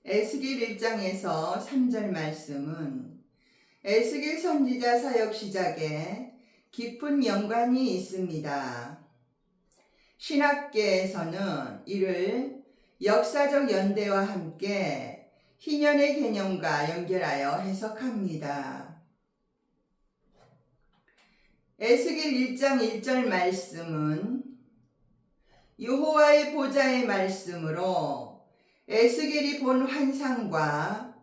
에스겔 1장에서 3절 말씀은 에스겔 선지자 사역 시작에 깊은 연관이 있습니다. 신학계에서는 이를 역사적 연대와 함께 희년의 개념과 연결하여 해석합니다. 에스겔 1장 1절 말씀은 여호와의 보좌의 말씀으로 에스겔이 본 환상과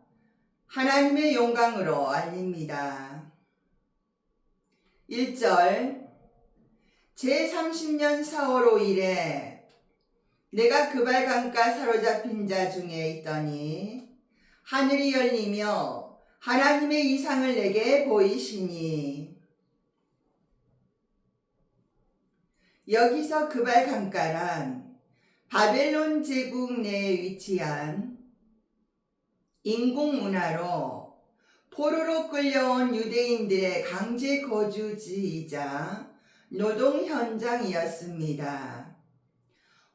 하나님의 영광으로 알립니다. 1절 제30년 4월 5일에 내가 그발 강가 사로잡힌 자 중에 있더니 하늘이 열리며 하나님의 이상을 내게 보이시니. 여기서 그발 강가란 바벨론 제국 내에 위치한 인공문화로 포로로 끌려온 유대인들의 강제 거주지이자 노동 현장이었습니다.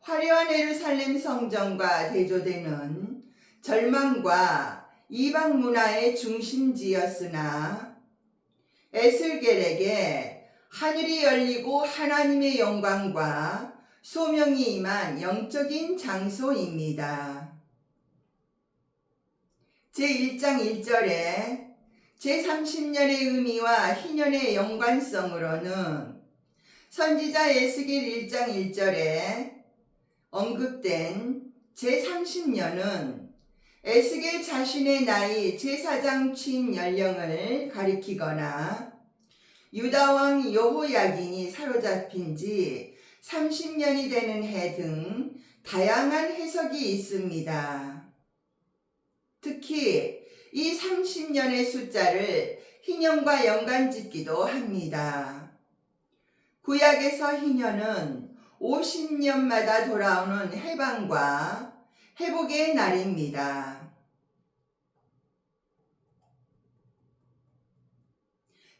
화려한 예루살렘 성전과 대조되는 절망과 이방 문화의 중심지였으나 에스겔에게 하늘이 열리고 하나님의 영광과 소명이 임한 영적인 장소입니다. 제1장 1절에 제30년의 의미와 희년의 연관성으로는 선지자 에스겔 1장 1절에 언급된 제30년은 에스겔 자신의 나이 제사장 취임 연령을 가리키거나 유다왕 여호야긴이 사로잡힌 지 30년이 되는 해 등 다양한 해석이 있습니다. 특히 이 30년의 숫자를 희년과 연관짓기도 합니다. 구약에서 희년은 50년마다 돌아오는 해방과 회복의 날입니다.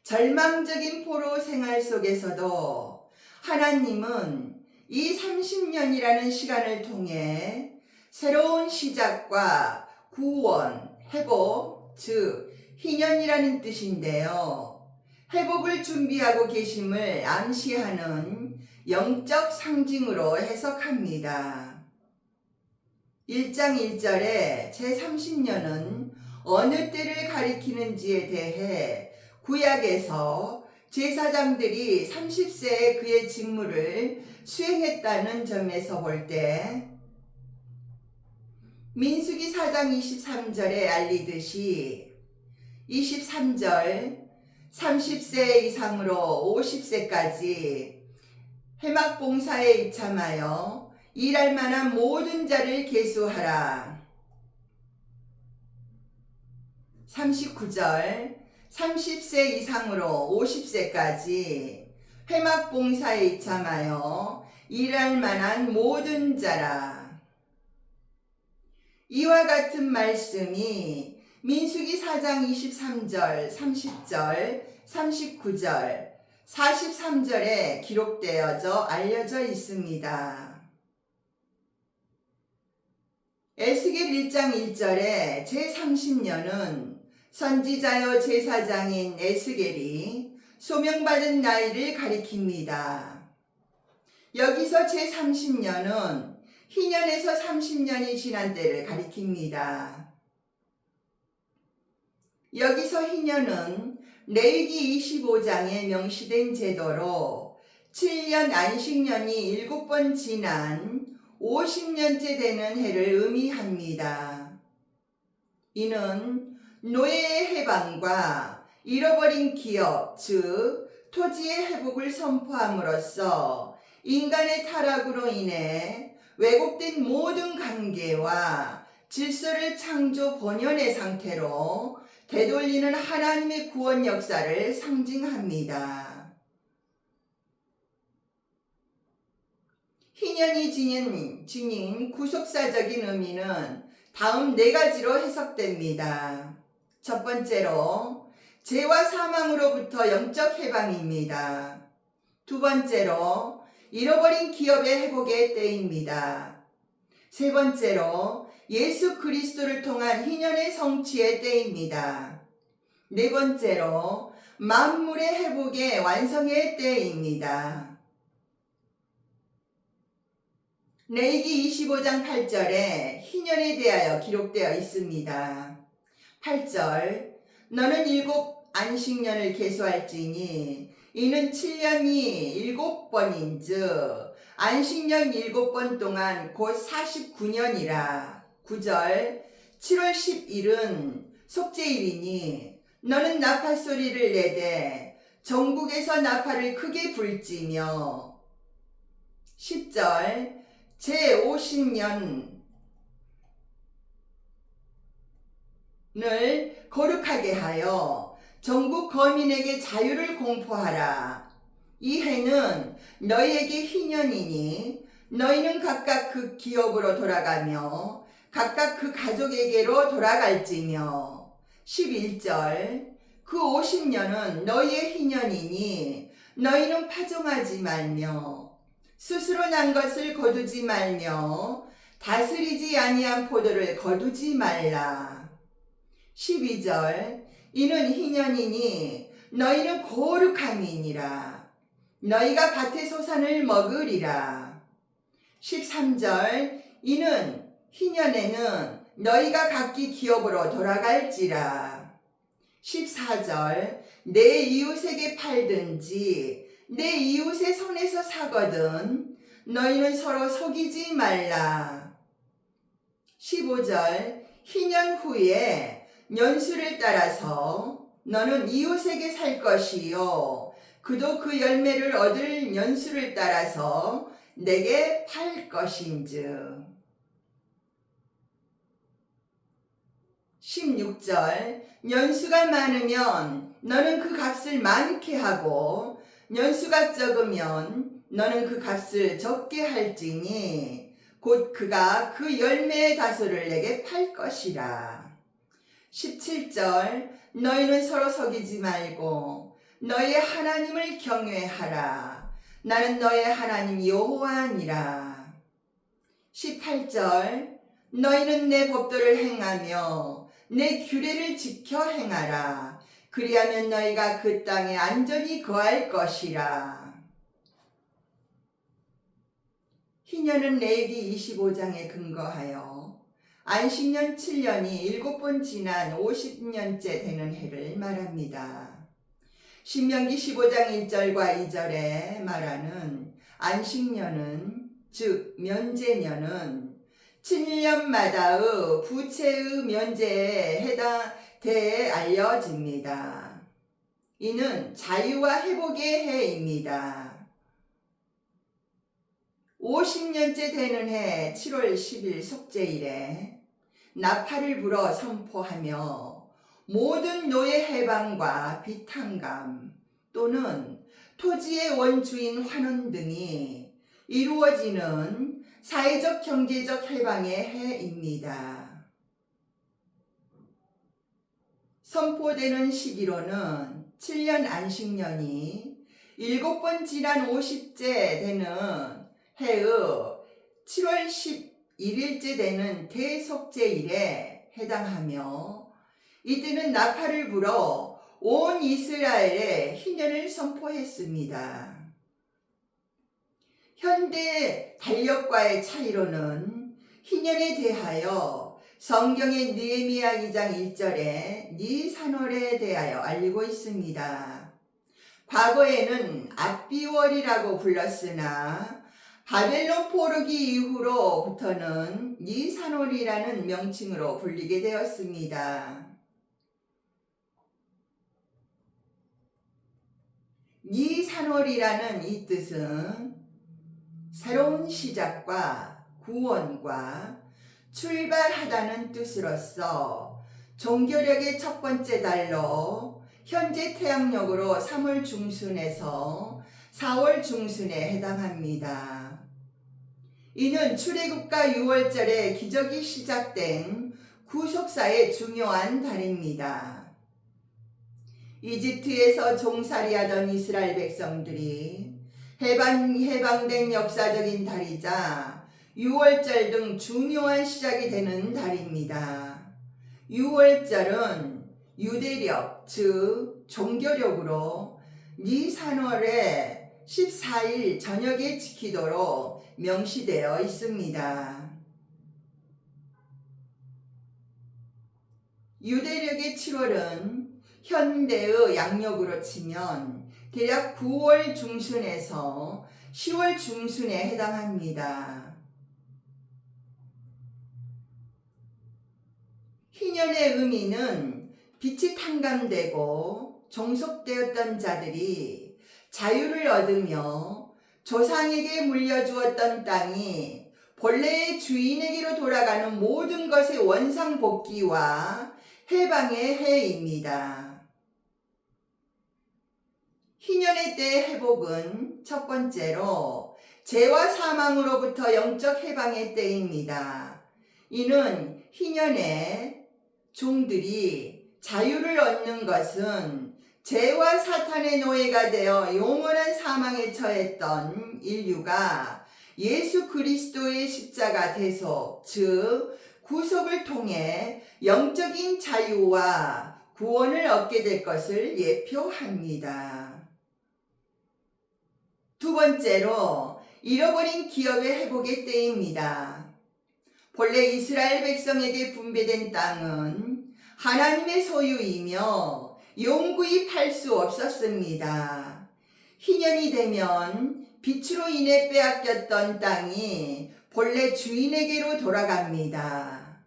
절망적인 포로 생활 속에서도 하나님은 이 30년이라는 시간을 통해 새로운 시작과 구원, 회복, 즉 희년이라는 뜻인데요. 회복을 준비하고 계심을 암시하는 영적 상징으로 해석합니다. 1장 1절에 제30년은 어느 때를 가리키는지에 대해 구약에서 제사장들이 30세에 그의 직무를 수행했다는 점에서 볼 때 민수기 4장 23절에 알리듯이 23절 30세 이상으로 50세까지 회막 봉사에 입참하여 일할 만한 모든 자를 계수하라. 39절 30세 이상으로 50세까지 회막 봉사에 입참하여 일할 만한 모든 자라. 이와 같은 말씀이 민수기 4장 23절, 30절, 39절, 43절에 기록되어져 알려져 있습니다. 에스겔 1장 1절에 제30년은 선지자여 제사장인 에스겔이 소명받은 나이를 가리킵니다. 여기서 제30년은 희년에서 30년이 지난 때를 가리킵니다. 여기서 희년은 레위기 25장에 명시된 제도로 7년 안식년이 7번 지난 50년째 되는 해를 의미합니다. 이는 노예의 해방과 잃어버린 기업, 즉 토지의 회복을 선포함으로써 인간의 타락으로 인해 왜곡된 모든 관계와 질서를 창조 본연의 상태로 되돌리는 하나님의 구원 역사를 상징합니다. 희년이 지닌 구속사적인 의미는 다음 4가지로 해석됩니다. 첫 번째로 죄와 사망으로부터 영적 해방입니다. 두 번째로 잃어버린 기업의 회복의 때입니다. 세 번째로 예수 그리스도를 통한 희년의 성취의 때입니다. 네 번째로 만물의 회복의 완성의 때입니다. 레위기 25장 8절에 희년에 대하여 기록되어 있습니다. 8절 너는 7 안식년을 계수할지니 이는 7년이 7번인즉 안식년 7번 동안 곧 49년이라. 9절 7월 10일은 속죄일이니 너는 나팔 소리를 내되 전국에서 나팔을 크게 불지며. 10절 제50년을 거룩하게 하여 전국 거민에게 자유를 공포하라. 이 해는 너희에게 희년이니 너희는 각각 그 기업으로 돌아가며 각각 그 가족에게로 돌아갈지며. 11절 그 50년은 너희의 희년이니 너희는 파종하지 말며 스스로 난 것을 거두지 말며 다스리지 아니한 포도를 거두지 말라. 12절 이는 희년이니 너희는 거룩함이니라. 너희가 밭의 소산을 먹으리라. 13절 이는 희년에는 너희가 각기 기업으로 돌아갈지라. 14절 내 이웃에게 팔든지 내 이웃의 손에서 사거든 너희는 서로 속이지 말라. 15절 희년 후에 연수를 따라서 너는 이웃에게 살 것이요 그도 그 열매를 얻을 연수를 따라서 내게 팔 것인즉. 16절 연수가 많으면 너는 그 값을 많게 하고 연수가 적으면 너는 그 값을 적게 할지니 곧 그가 그 열매의 다소를 내게 팔 것이라. 17절 너희는 서로 속이지 말고 너희의 하나님을 경외하라. 나는 너희의 하나님 여호와니라. 18절 너희는 내 법도를 행하며 내 규례를 지켜 행하라. 그리하면 너희가 그 땅에 안전히 거할 것이라. 희년은 레위기 25장에 근거하여 안식년 7년이 7번 지난 50년째 되는 해를 말합니다. 신명기 15장 1절과 2절에 말하는 안식년은 즉 면제년은 7년마다의 부채의 면제에 해당돼 알려집니다. 이는 자유와 회복의 해입니다. 50년째 되는 해 7월 10일 속죄일에 나팔을 불어 선포하며 모든 노예 해방과 비탄감 또는 토지의 원주인 환원 등이 이루어지는 사회적 경제적 해방의 해입니다. 선포되는 시기로는 7년 안식년이 7번 지난 50째 되는 해의 7월 11일째 되는 대속죄일에 해당하며 이때는 나팔을 불어 온 이스라엘에 희년을 선포했습니다. 현대 달력과의 차이로는 희년에 대하여 성경의 느헤미야 2장 1절에 니산월에 대하여 알리고 있습니다. 과거에는 압비월이라고 불렀으나 바벨론 포로기 이후로부터는 니산월이라는 명칭으로 불리게 되었습니다. 니산월이라는 이 뜻은 새로운 시작과 구원과 출발하다는 뜻으로서 종교력의 첫 번째 달로 현재 태양력으로 3월 중순에서 4월 중순에 해당합니다. 이는 출애굽과 6월절에 기적이 시작된 구속사의 중요한 달입니다. 이집트에서 종살이하던 이스라엘 백성들이 해방된 역사적인 달이자 유월절 등 중요한 시작이 되는 달입니다. 유월절은 유대력, 즉 종교력으로 니산월의 14일 저녁에 지키도록 명시되어 있습니다. 유대력의 7월은 현대의 양력으로 치면 대략 9월 중순에서 10월 중순에 해당합니다. 희년의 의미는 빛이 탕감되고 종속되었던 자들이 자유를 얻으며 조상에게 물려주었던 땅이 본래의 주인에게로 돌아가는 모든 것의 원상복귀와 해방의 해입니다. 희년의 때의 회복은 첫 번째로 죄와 사망으로부터 영적 해방의 때입니다. 이는 희년에 종들이 자유를 얻는 것은 죄와 사탄의 노예가 되어 영원한 사망에 처했던 인류가 예수 그리스도의 십자가 대속, 즉 구속을 통해 영적인 자유와 구원을 얻게 될 것을 예표합니다. 두 번째로 잃어버린 기업의 회복의 때입니다. 본래 이스라엘 백성에게 분배된 땅은 하나님의 소유이며 영구히 팔 수 없었습니다. 희년이 되면 빛으로 인해 빼앗겼던 땅이 본래 주인에게로 돌아갑니다.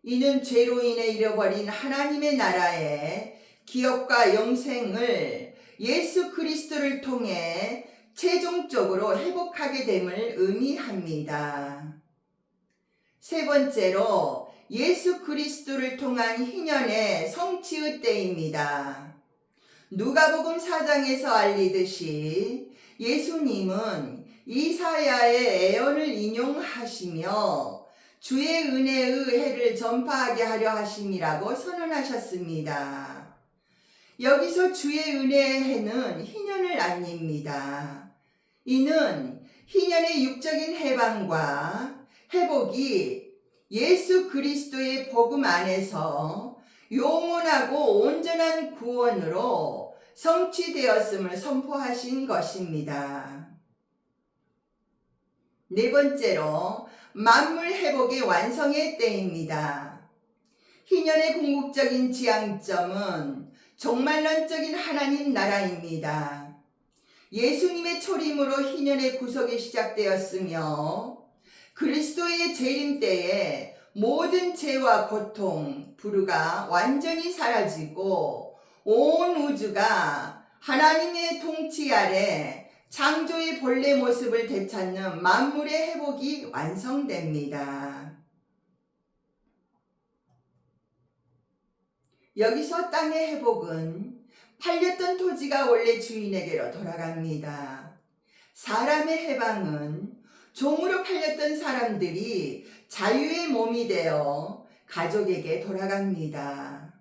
이는 죄로 인해 잃어버린 하나님의 나라의 기업과 영생을 예수 그리스도를 통해 최종적으로 회복하게 됨을 의미합니다. 세 번째로 예수 그리스도를 통한 희년의 성취의 때입니다. 누가복음 4장에서 알리듯이 예수님은 이사야의 예언을 인용하시며 주의 은혜의 해를 전파하게 하려 하심이라고 선언하셨습니다. 여기서 주의 은혜의 해는 희년을 알립니다. 이는 희년의 육적인 해방과 회복이 예수 그리스도의 복음 안에서 영원하고 온전한 구원으로 성취되었음을 선포하신 것입니다. 네 번째로 만물 회복의 완성의 때입니다. 희년의 궁극적인 지향점은 종말론적인 하나님 나라입니다. 예수님의 초림으로 희년의 구속이 시작되었으며 그리스도의 재림 때에 모든 죄와 고통, 불의가 완전히 사라지고 온 우주가 하나님의 통치 아래 창조의 본래 모습을 되찾는 만물의 회복이 완성됩니다. 여기서 땅의 회복은 팔렸던 토지가 원래 주인에게로 돌아갑니다. 사람의 해방은 종으로 팔렸던 사람들이 자유의 몸이 되어 가족에게 돌아갑니다.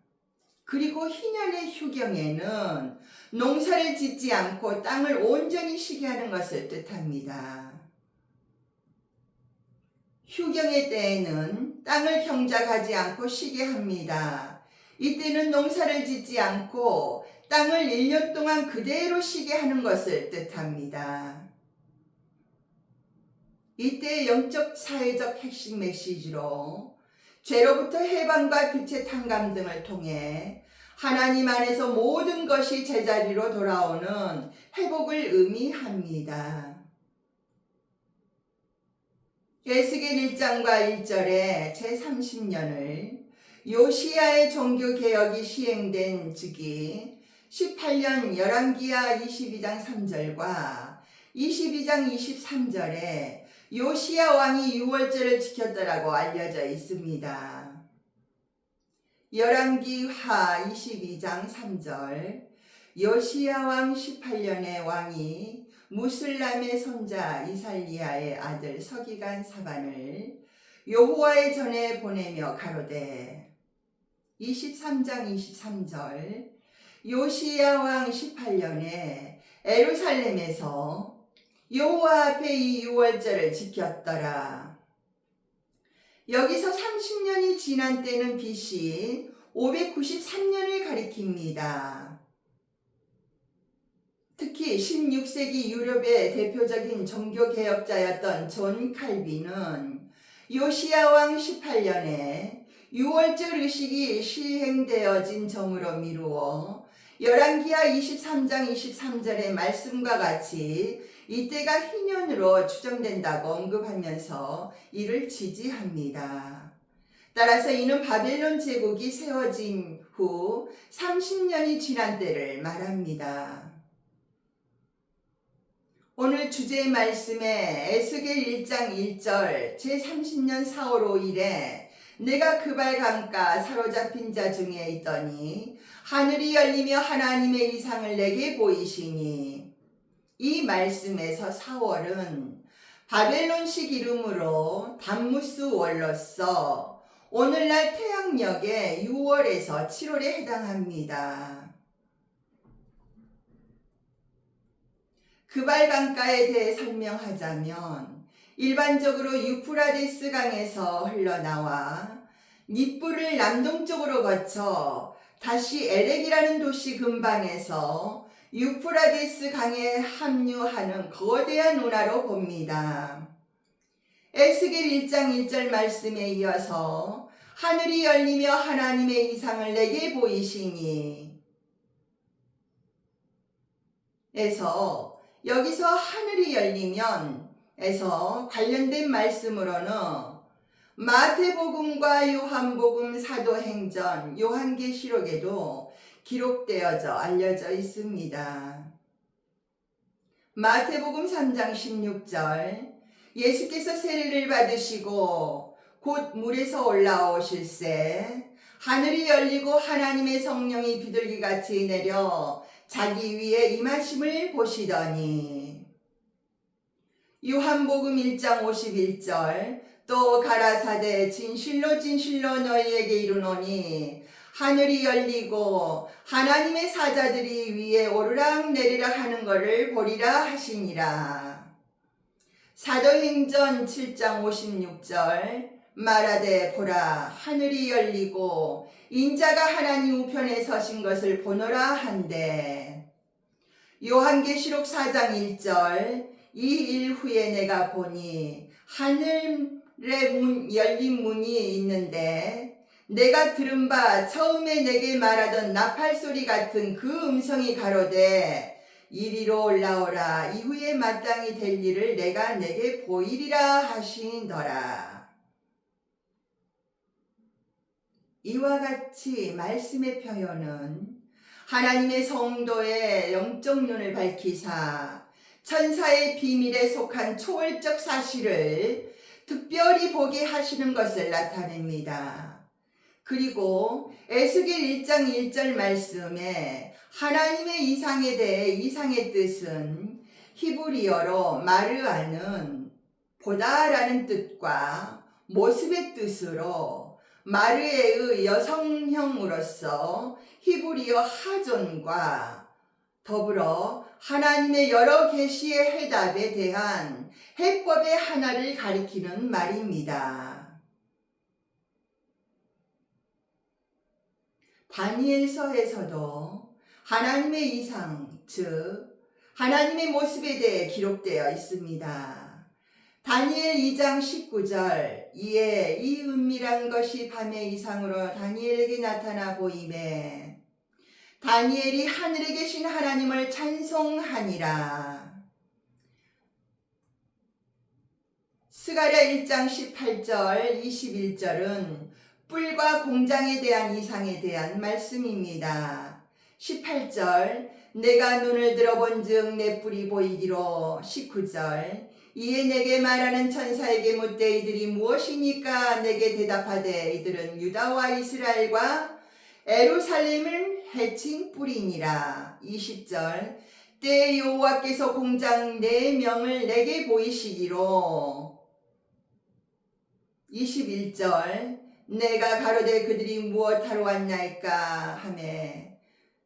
그리고 희년의 휴경에는 농사를 짓지 않고 땅을 온전히 쉬게 하는 것을 뜻합니다. 휴경의 때에는 땅을 경작하지 않고 쉬게 합니다. 이때는 농사를 짓지 않고 땅을 1년 동안 그대로 쉬게 하는 것을 뜻합니다. 이때 영적 사회적 핵심 메시지로 죄로부터 해방과 빛의 탕감 등을 통해 하나님 안에서 모든 것이 제자리로 돌아오는 회복을 의미합니다. 에스겔 1장과 1절에 제30년을 요시야의 종교개혁이 시행된 즉위 18년 열왕기하 22장 3절과 22장 23절에 요시야 왕이 유월절을 지켰다라고 알려져 있습니다. 열왕기하 22장 3절 요시야 왕 18년의 왕이 무슬람의 손자 이살리야의 아들 서기관 사반을 여호와의 전에 보내며 가로되 23장 23절 요시야 왕 18년에 에루살렘에서 여호와 앞에 이 유월절을 지켰더라. 여기서 30년이 지난 때는 BC 593년을 가리킵니다. 특히 16세기 유럽의 대표적인 종교개혁자였던 존 칼빈은 요시야 왕 18년에 유월절 의식이 시행되어진 점으로 미루어 열왕기하 23장 23절의 말씀과 같이 이때가 희년으로 추정된다고 언급하면서 이를 지지합니다. 따라서 이는 바벨론 제국이 세워진 후 30년이 지난 때를 말합니다. 오늘 주제의 말씀에 에스겔 1장 1절 제30년 4월 5일에 내가 그발 강가 사로잡힌 자 중에 있더니 하늘이 열리며 하나님의 이상을 내게 보이시니, 이 말씀에서 4월은 바벨론식 이름으로 담무스 월로서 오늘날 태양력의 6월에서 7월에 해당합니다. 그발 강가에 대해 설명하자면 일반적으로 유프라데스 강에서 흘러나와 닛불을 남동쪽으로 거쳐 다시 에렉이라는 도시 근방에서 유프라데스 강에 합류하는 거대한 운하로 봅니다. 에스겔 1장 1절 말씀에 이어서 하늘이 열리며 하나님의 이상을 내게 보이시니 에서 여기서 하늘이 열리면 에서 관련된 말씀으로는 마태복음과 요한복음, 사도행전, 요한계시록에도 기록되어져 알려져 있습니다. 마태복음 3장 16절 예수께서 세례를 받으시고 곧 물에서 올라오실새 하늘이 열리고 하나님의 성령이 비둘기같이 내려 자기 위에 임하심을 보시더니, 요한복음 1장 51절 또 가라사대 진실로 진실로 너희에게 이르노니 하늘이 열리고 하나님의 사자들이 위에 오르락 내리락 하는 것을 보리라 하시니라. 사도행전 7장 56절 말하되 보라 하늘이 열리고 인자가 하나님 우편에 서신 것을 보노라 한데, 요한계시록 4장 1절 이 일 후에 내가 보니 하늘에 열린 문이 있는데 내가 들은 바 처음에 내게 말하던 나팔소리 같은 그 음성이 가로되 이리로 올라오라 이후에 마땅히 될 일을 내가 내게 보이리라 하시더라. 이와 같이 말씀의 표현은 하나님의 성도의 영적 눈을 밝히사 천사의 비밀에 속한 초월적 사실을 특별히 보게 하시는 것을 나타냅니다. 그리고 에스겔 1장 1절 말씀에 하나님의 이상에 대해 이상의 뜻은 히브리어로 마르아는 보다라는 뜻과 모습의 뜻으로 마르에의 여성형으로서 히브리어 하존과 더불어 하나님의 여러 계시의 해답에 대한 해법의 하나를 가리키는 말입니다. 다니엘서에서도 하나님의 이상, 즉 하나님의 모습에 대해 기록되어 있습니다. 다니엘 2장 19절 이에 이 은밀한 것이 밤의 이상으로 다니엘에게 나타나 보이매 다니엘이 하늘에 계신 하나님을 찬송하니라. 스가랴 1장 18절 21절은 뿔과 공장에 대한 이상에 대한 말씀입니다. 18절 내가 눈을 들어본즉 내 뿔이 보이기로. 19절 이에 내게 말하는 천사에게 묻되 이들이 무엇이니까 내게 대답하되 이들은 유다와 이스라엘과 에루살렘을 해친 뿔이니라. 20절 때에 여호와께서 공장 4명을 내게 보이시기로. 21절 내가 가로되 그들이 무엇하러 왔나이까 하매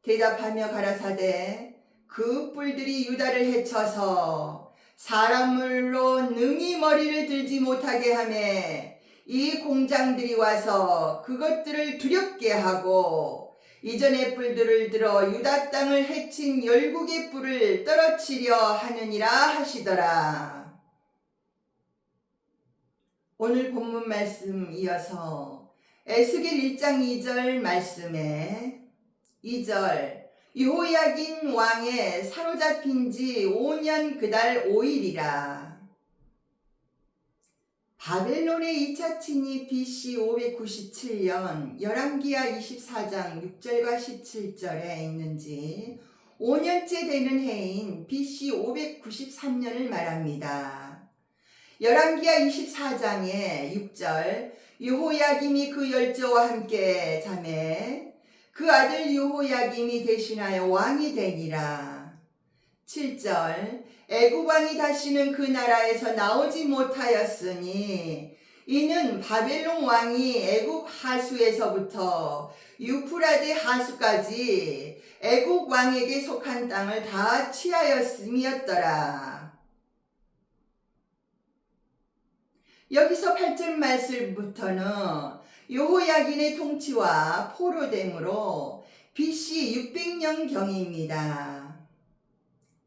대답하며 가라사대 그 뿔들이 유다를 해쳐서 사람물로 능히 머리를 들지 못하게 하매 이 공장들이 와서 그것들을 두렵게 하고 이전의 뿔들을 들어 유다 땅을 해친 열국의 뿔을 떨어뜨리려 하느니라 하시더라. 오늘 본문 말씀 이어서 에스겔 1장 2절 말씀에 2절 여호야긴 왕에 사로잡힌 지 5년 그달 5일이라. 바벨론의 2차 침입 BC 597년 열왕기하 24장 6절과 17절에 있는지 5년째 되는 해인 BC 593년을 말합니다. 열왕기하 24장의 6절 여호야김이 그 열조와 함께 자매 그 아들 여호야김이 대신하여 왕이 되니라. 7절 애굽 왕이 다시는 그 나라에서 나오지 못하였으니 이는 바벨론 왕이 애굽 하수에서부터 유프라데 하수까지 애굽 왕에게 속한 땅을 다 취하였음이었더라. 여기서 8절 말씀부터는 여호야긴의 통치와 포로됨으로 BC 600년경입니다.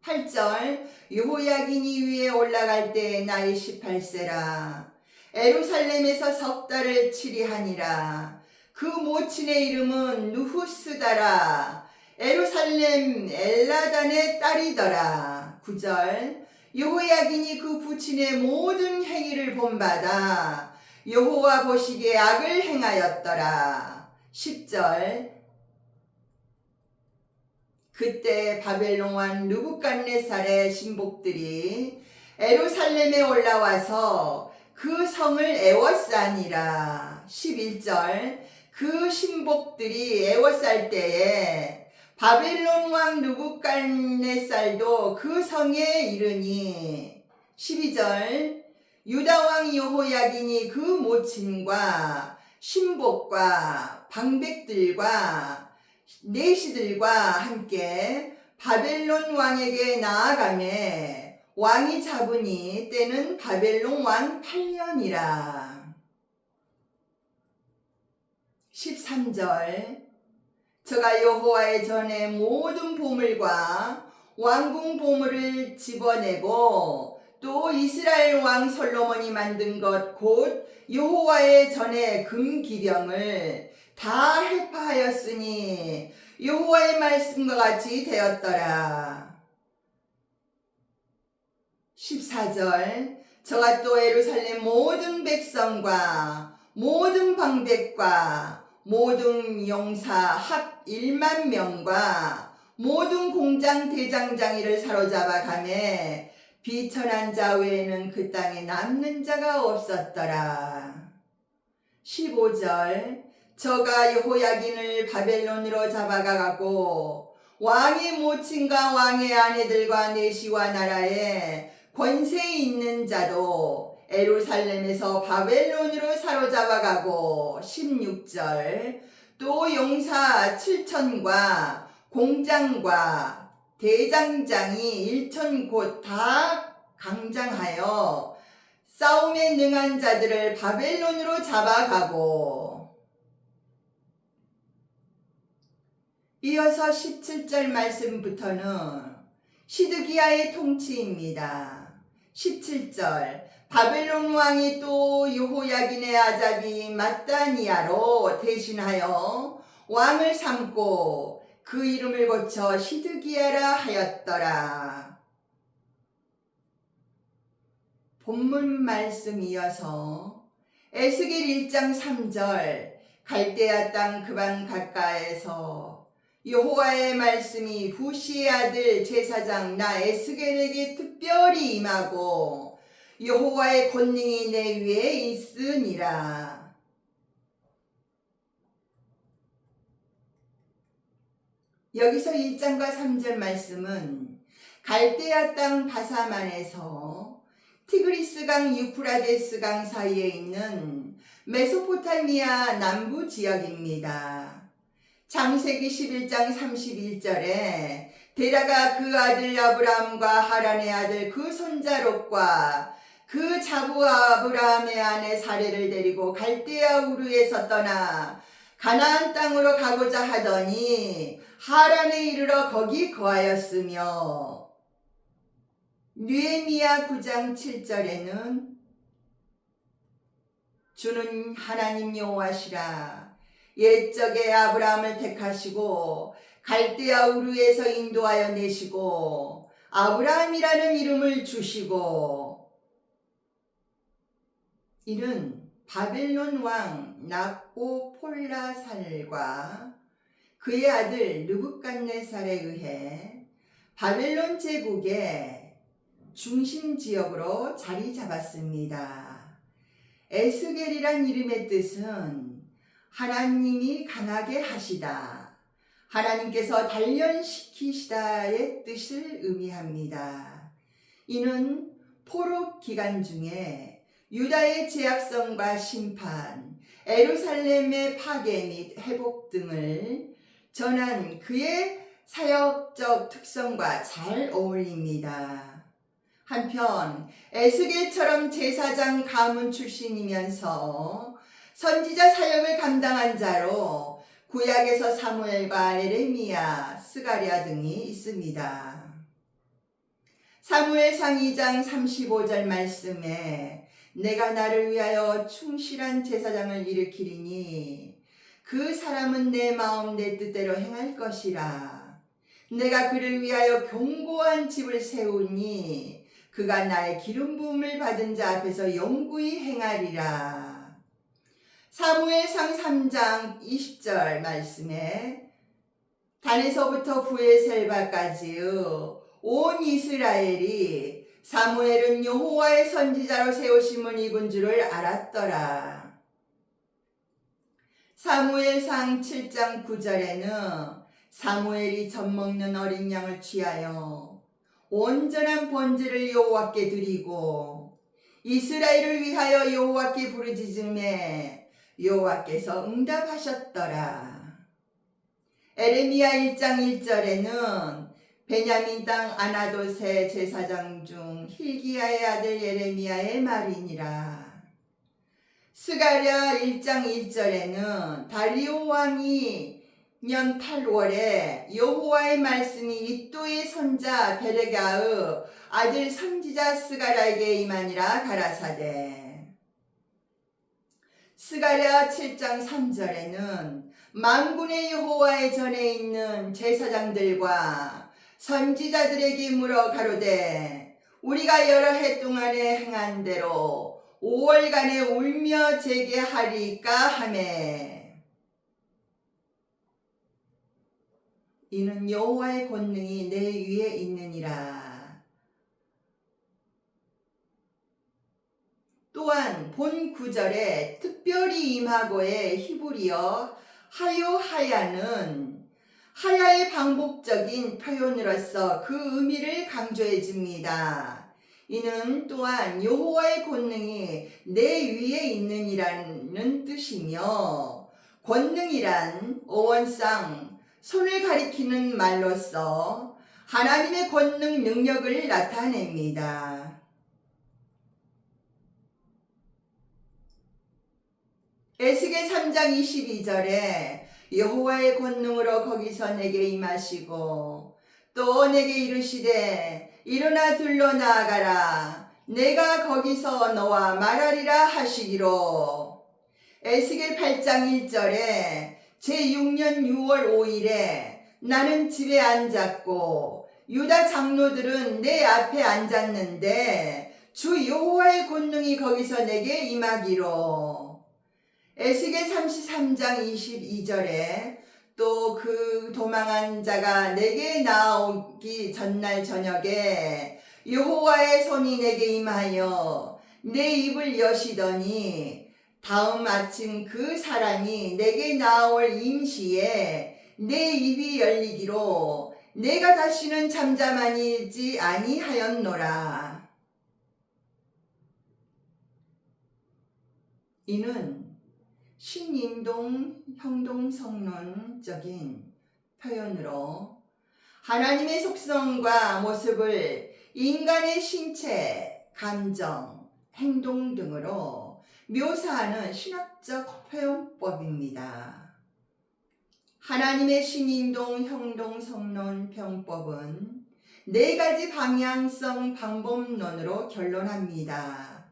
8절 여호야긴이 위에 올라갈 때 나이 18세라. 에루살렘에서 석 달을 치리하니라. 그 모친의 이름은 누후스다라. 에루살렘 엘라단의 딸이더라. 9절 여호야긴이 그 부친의 모든 행위를 본받아 여호와 보시기에 악을 행하였더라. 10절 그때 바벨론 왕 느부갓네살의 신복들이 에루살렘에 올라와서 그 성을 에워싸니라. 11절 그 신복들이 에워쌀 때에 바벨론 왕 느부갓네살도 그 성에 이르니. 12절 유다 왕 여호야긴이 그 모친과 신복과 방백들과 내시들과 함께 바벨론 왕에게 나아가매 왕이 잡으니 때는 바벨론 왕 8년이라. 13절 저가 여호와의 전에 모든 보물과 왕궁 보물을 집어내고 또 이스라엘 왕 솔로몬이 만든 것 곧 여호와의 전에 금기병을 다 해파하였으니 여호와의 말씀과 같이 되었더라. 14절 저가 또 예루살렘 모든 백성과 모든 방백과 모든 용사 합 1만 명과 모든 공장 대장장이를 사로잡아 가매 비천한 자 외에는 그 땅에 남는 자가 없었더라. 15절 저가 여호야긴을 바벨론으로 잡아가고 왕의 모친과 왕의 아내들과 내시와 나라에 권세 있는 자도 에루살렘에서 바벨론으로 사로잡아가고. 16절 또 용사 7천과 공장과 대장장이 1천 곧 다 강장하여 싸움에 능한 자들을 바벨론으로 잡아가고. 이어서 17절 말씀부터는 시드기야의 통치입니다. 17절 바벨론 왕이 또 여호야긴의 아잡이 마따니아로 대신하여 왕을 삼고 그 이름을 고쳐 시드기야라 하였더라. 본문 말씀 이어서 에스겔 1장 3절 갈대아 땅 그방 가까이에서 여호와의 말씀이 부시의 아들 제사장 나 에스겔에게 특별히 임하고 여호와의 권능이 내 위에 있으니라. 여기서 1장과 3절 말씀은 갈대아 땅 바사만에서 티그리스강 유프라데스강 사이에 있는 메소포타미아 남부 지역입니다. 창세기 11장 31절에 데라가 그 아들 아브람과 하란의 아들 그 손자 롯과 그 자부 아브라함의 아내 사레를 데리고 갈대아 우르에서 떠나 가나안 땅으로 가고자 하더니 하란에 이르러 거기 거하였으며, 느헤미야 9장 7절에는 주는 하나님 여호와시라, 옛적에 아브라함을 택하시고 갈대아 우르에서 인도하여 내시고 아브라함이라는 이름을 주시고, 이는 바벨론 왕 나보폴라살과 그의 아들 느부갓네살에 의해 바벨론 제국의 중심 지역으로 자리 잡았습니다. 에스겔이란 이름의 뜻은 하나님이 강하게 하시다, 하나님께서 단련시키시다의 뜻을 의미합니다. 이는 포로 기간 중에 유다의 제약성과 심판, 예루살렘의 파괴 및 회복 등을 전한 그의 사역적 특성과 잘 어울립니다. 한편 에스겔처럼 제사장 가문 출신이면서 선지자 사역을 감당한 자로 구약에서 사무엘과 예레미야, 스가랴 등이 있습니다. 사무엘상 2장 35절 말씀에 내가 나를 위하여 충실한 제사장을 일으키리니 그 사람은 내 마음 내 뜻대로 행할 것이라. 내가 그를 위하여 견고한 집을 세우니 그가 나의 기름 부음을 받은 자 앞에서 영구히 행하리라. 사무엘상 3장 20절 말씀에 단에서부터 브에셀바까지의 온 이스라엘이 사무엘은 여호와의 선지자로 세우심을 입은 줄을 알았더라. 사무엘상 7장 9절에는 사무엘이 젖먹는 어린 양을 취하여 온전한 번제를 여호와께 드리고 이스라엘을 위하여 여호와께 부르짖음에 여호와께서 응답하셨더라. 예레미야 1장 1절에는 베냐민 땅 아나돗의 제사장 중 hil기야의 아들 예레미야의 말이니라. 스가랴 1장 1절에는 다리오 왕이 년 8월에 여호와의 말씀이 이또의 손자 베레가의 아들 선지자 스가랴에게 임하니라 가라사대. 스가랴 7장 3절에는 만군의 여호와의 전에 있는 제사장들과 선지자들에게 물어 가로되 우리가 여러 해 동안에 행한 대로 5월간에 울며 제게하리까 하매, 이는 여호와의 권능이 내 위에 있느니라. 또한 본 구절에 특별히 임하고의 히브리어 하요하야는 하야의 반복적인 표현으로서 그 의미를 강조해 줍니다. 이는 또한 여호와의 권능이 내 위에 있느니라는 뜻이며, 권능이란 어원상 손을 가리키는 말로서 하나님의 권능 능력을 나타냅니다. 에스겔 3장 22절에 여호와의 권능으로 거기서 내게 임하시고 또 내게 이르시되 일어나 들러 나아가라, 내가 거기서 너와 말하리라 하시기로. 에스겔 8장 1절에 제6년 6월 5일에 나는 집에 앉았고 유다 장로들은 내 앞에 앉았는데 주 여호와의 권능이 거기서 내게 임하기로. 에스겔 33장 22절에 또 그 도망한 자가 내게 나오기 전날 저녁에 여호와의 손이 내게 임하여 내 입을 여시더니 다음 아침 그 사람이 내게 나올 임시에 내 입이 열리기로 내가 다시는 잠잠하지 아니하였노라. 이는 신인동 형동성론적인 표현으로 하나님의 속성과 모습을 인간의 신체, 감정, 행동 등으로 묘사하는 신학적 표현법입니다. 하나님의 신인동, 형동, 성론, 병법은 4가지 방향성 방법론으로 결론합니다.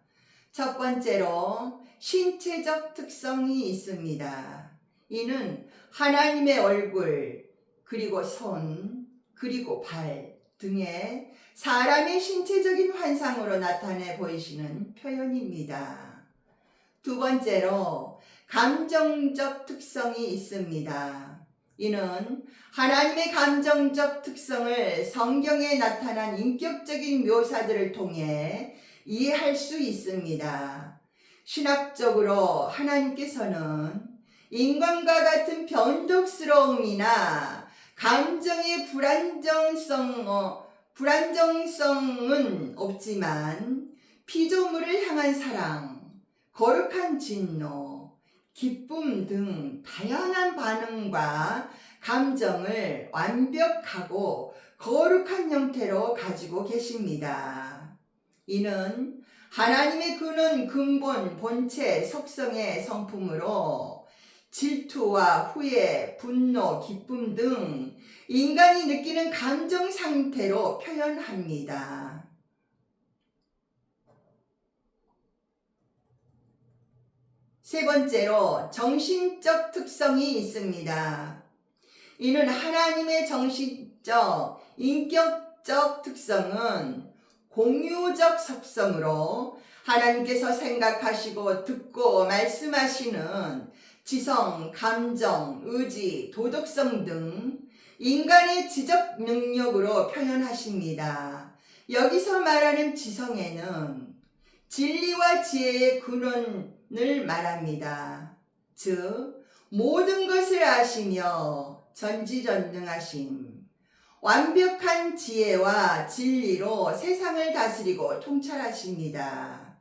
첫 번째로 신체적 특성이 있습니다. 이는 하나님의 얼굴, 그리고 손, 그리고 발 등의 사람의 신체적인 환상으로 나타내 보이시는 표현입니다. 두 번째로 감정적 특성이 있습니다. 이는 하나님의 감정적 특성을 성경에 나타난 인격적인 묘사들을 통해 이해할 수 있습니다. 신학적으로 하나님께서는 인간과 같은 변덕스러움이나 감정의 불안정성은 없지만 피조물을 향한 사랑, 거룩한 진노, 기쁨 등 다양한 반응과 감정을 완벽하고 거룩한 형태로 가지고 계십니다. 이는 하나님의 근본, 본체, 속성의 성품으로 질투와 후회, 분노, 기쁨 등 인간이 느끼는 감정 상태로 표현합니다. 세 번째로 정신적 특성이 있습니다. 이는 하나님의 정신적, 인격적 특성은 공유적 속성으로 하나님께서 생각하시고 듣고 말씀하시는 지성, 감정, 의지, 도덕성 등 인간의 지적 능력으로 표현하십니다. 여기서 말하는 지성에는 진리와 지혜의 근원을 말합니다. 즉 모든 것을 아시며 전지전능하심, 완벽한 지혜와 진리로 세상을 다스리고 통찰하십니다.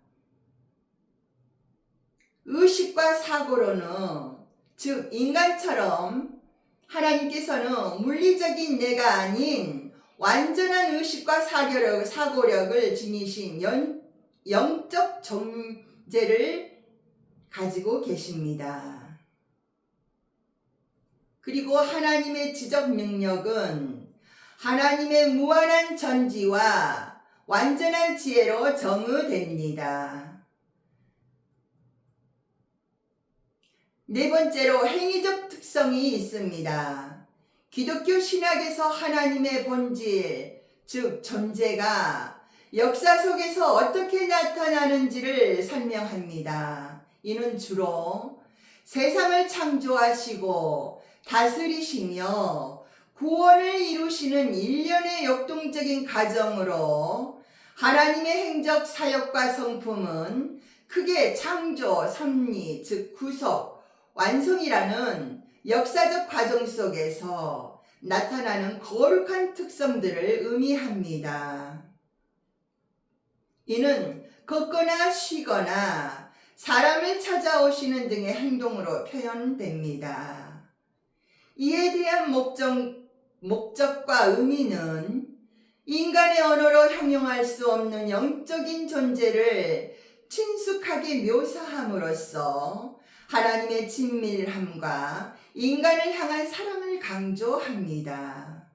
의식과 사고로는 즉 인간처럼 하나님께서는 물리적인 내가 아닌 완전한 의식과 사고력을 지니신 영적 존재를 가지고 계십니다. 그리고 하나님의 지적 능력은 하나님의 무한한 전지와 완전한 지혜로 정의됩니다. 네 번째로 행위적 특성이 있습니다. 기독교 신학에서 하나님의 본질, 즉 존재가 역사 속에서 어떻게 나타나는지를 설명합니다. 이는 주로 세상을 창조하시고 다스리시며 구원을 이루시는 일련의 역동적인 과정으로 하나님의 행적 사역과 성품은 크게 창조, 섭리, 즉 구속, 완성이라는 역사적 과정 속에서 나타나는 거룩한 특성들을 의미합니다. 이는 걷거나 쉬거나 사람을 찾아오시는 등의 행동으로 표현됩니다. 이에 대한 목적과 의미는 인간의 언어로 형용할 수 없는 영적인 존재를 친숙하게 묘사함으로써 하나님의 친밀함과 인간을 향한 사랑을 강조합니다.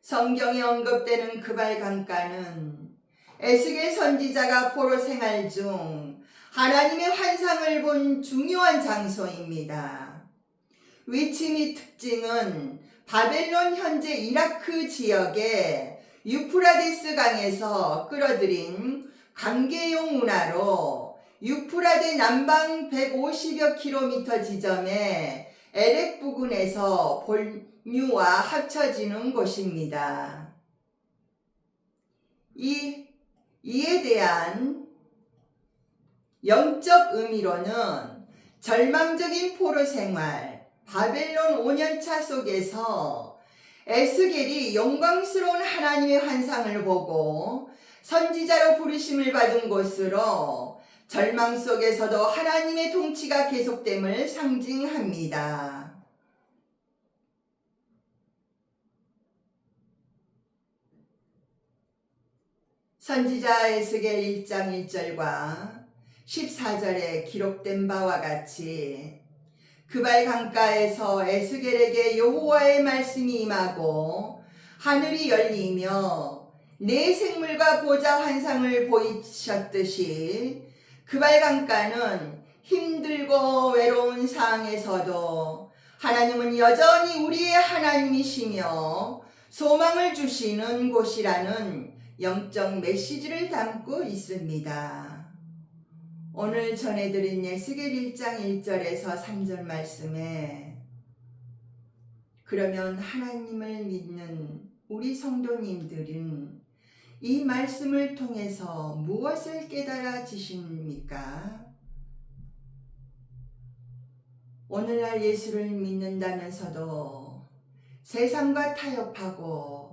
성경에 언급되는 그발 강가는 에스겔 선지자가 포로 생활 중 하나님의 환상을 본 중요한 장소입니다. 위치 및 특징은 바벨론 현재 이라크 지역의 유프라데스 강에서 끌어들인 관계용 운하로 유프라데 남방 150여 킬로미터 지점에 에렉 부근에서 볼뉴와 합쳐지는 곳입니다. 이에 대한 영적 의미로는 절망적인 포로 생활, 바벨론 5년차 속에서 에스겔이 영광스러운 하나님의 환상을 보고 선지자로 부르심을 받은 곳으로 절망 속에서도 하나님의 통치가 계속됨을 상징합니다. 선지자 에스겔 1장 1절과 14절에 기록된 바와 같이 그발 강가에서 에스겔에게 여호와의 말씀이 임하고 하늘이 열리며 네 생물과 보좌 환상을 보이셨듯이 그발 강가는 힘들고 외로운 상황에서도 하나님은 여전히 우리의 하나님이시며 소망을 주시는 곳이라는 영적 메시지를 담고 있습니다. 오늘 전해드린 에스겔 1장 1절에서 3절 말씀에 그러면 하나님을 믿는 우리 성도님들은 이 말씀을 통해서 무엇을 깨달아지십니까? 오늘날 예수를 믿는다면서도 세상과 타협하고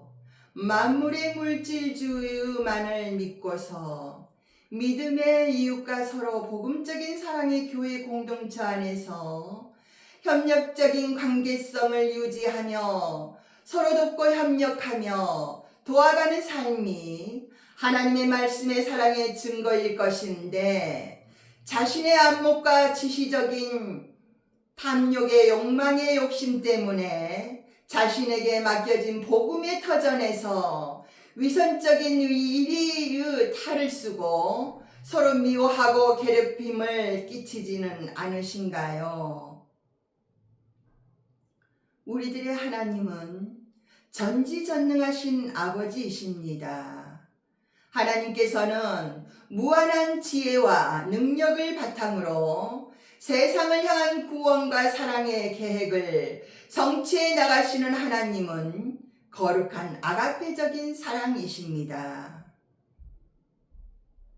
만물의 물질주의만을 믿고서 믿음의 이웃과 서로 복음적인 사랑의 교회 공동체 안에서 협력적인 관계성을 유지하며 서로 돕고 협력하며 도와가는 삶이 하나님의 말씀의 사랑의 증거일 것인데 자신의 안목과 지시적인 탐욕의 욕망의 욕심 때문에 자신에게 맡겨진 복음의 터전에서 위선적인 의리의 탈을 쓰고 서로 미워하고 괴롭힘을 끼치지는 않으신가요? 우리들의 하나님은 전지전능하신 아버지이십니다. 하나님께서는 무한한 지혜와 능력을 바탕으로 세상을 향한 구원과 사랑의 계획을 성취해 나가시는 하나님은 거룩한 아가페적인 사랑이십니다.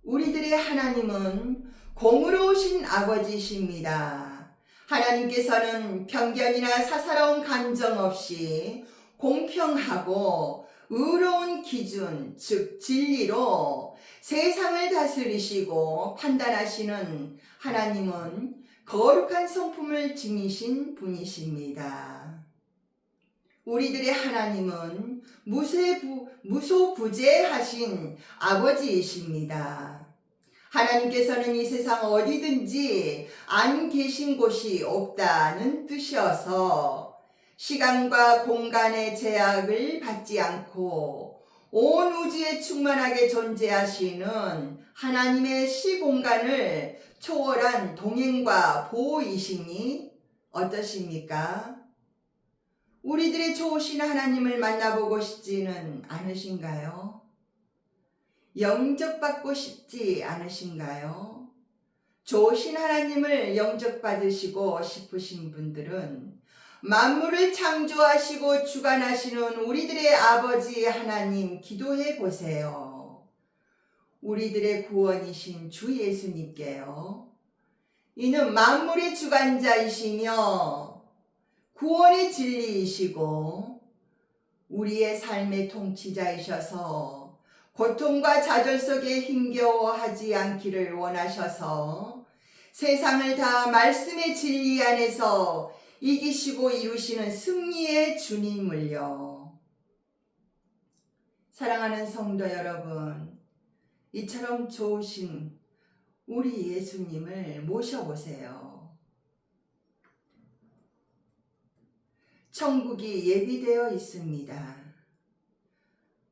우리들의 하나님은 공의로우신 아버지이십니다. 하나님께서는 편견이나 사사로운 감정 없이 공평하고 의로운 기준, 즉 진리로 세상을 다스리시고 판단하시는 하나님은 거룩한 성품을 지니신 분이십니다. 우리들의 하나님은 무소부재하신 아버지이십니다. 하나님께서는 이 세상 어디든지 안 계신 곳이 없다는 뜻이어서 시간과 공간의 제약을 받지 않고 온 우주에 충만하게 존재하시는 하나님의 시공간을 초월한 동행과 보호이시니 어떠십니까? 우리들의 좋으신 하나님을 만나보고 싶지는 않으신가요? 영접받고 싶지 않으신가요? 좋으신 하나님을 영접받으시고 싶으신 분들은 만물을 창조하시고 주관하시는 우리들의 아버지 하나님 기도해 보세요. 우리들의 구원이신 주 예수님께요. 이는 만물의 주관자이시며 구원의 진리이시고 우리의 삶의 통치자이셔서 고통과 좌절 속에 힘겨워하지 않기를 원하셔서 세상을 다 말씀의 진리 안에서 이기시고 이루시는 승리의 주님을요. 사랑하는 성도 여러분, 이처럼 좋으신 우리 예수님을 모셔보세요. 천국이 예비되어 있습니다.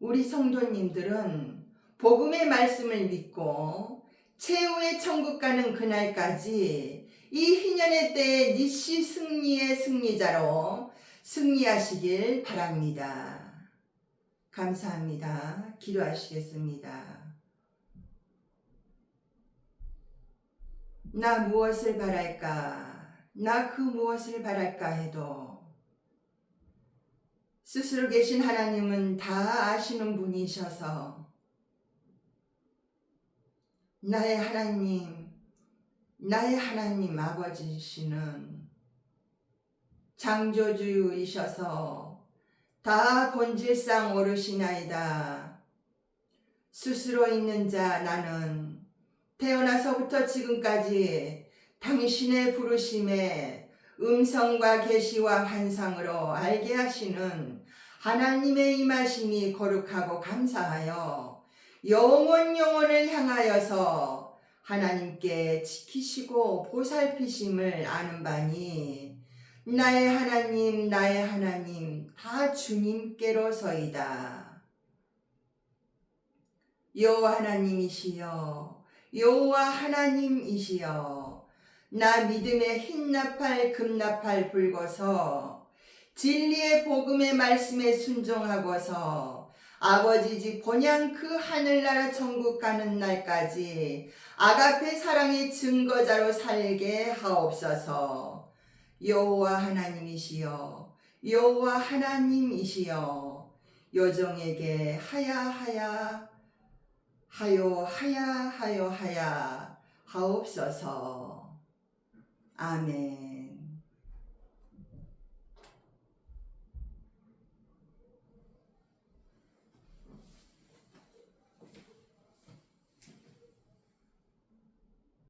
우리 성도님들은 복음의 말씀을 믿고 최후의 천국 가는 그날까지 이 희년의 때에 니시 승리의 승리자로 승리하시길 바랍니다. 감사합니다. 기도하시겠습니다. 나 무엇을 바랄까? 나 그 무엇을 바랄까 해도 스스로 계신 하나님은 다 아시는 분이셔서 나의 하나님 아버지시는 창조주이셔서 다 본질상 오르시나이다. 스스로 있는 자 나는 태어나서부터 지금까지 당신의 부르심에 음성과 계시와 환상으로 알게 하시는 하나님의 임하심이 거룩하고 감사하여 영원을 향하여서 하나님께 지키시고 보살피심을 아는 바니 나의 하나님 다 주님께로서이다. 여호와 하나님이시여 여호와 하나님이시여 나 믿음의 흰 나팔 금나팔 불고서 진리의 복음의 말씀에 순종하고서 아버지 집 본향 그 하늘나라 천국 가는 날까지 아가페 사랑의 증거자로 살게 하옵소서. 여호와 하나님이시여 여호와 하나님이시여 여종에게 하야 하옵소서. 아멘.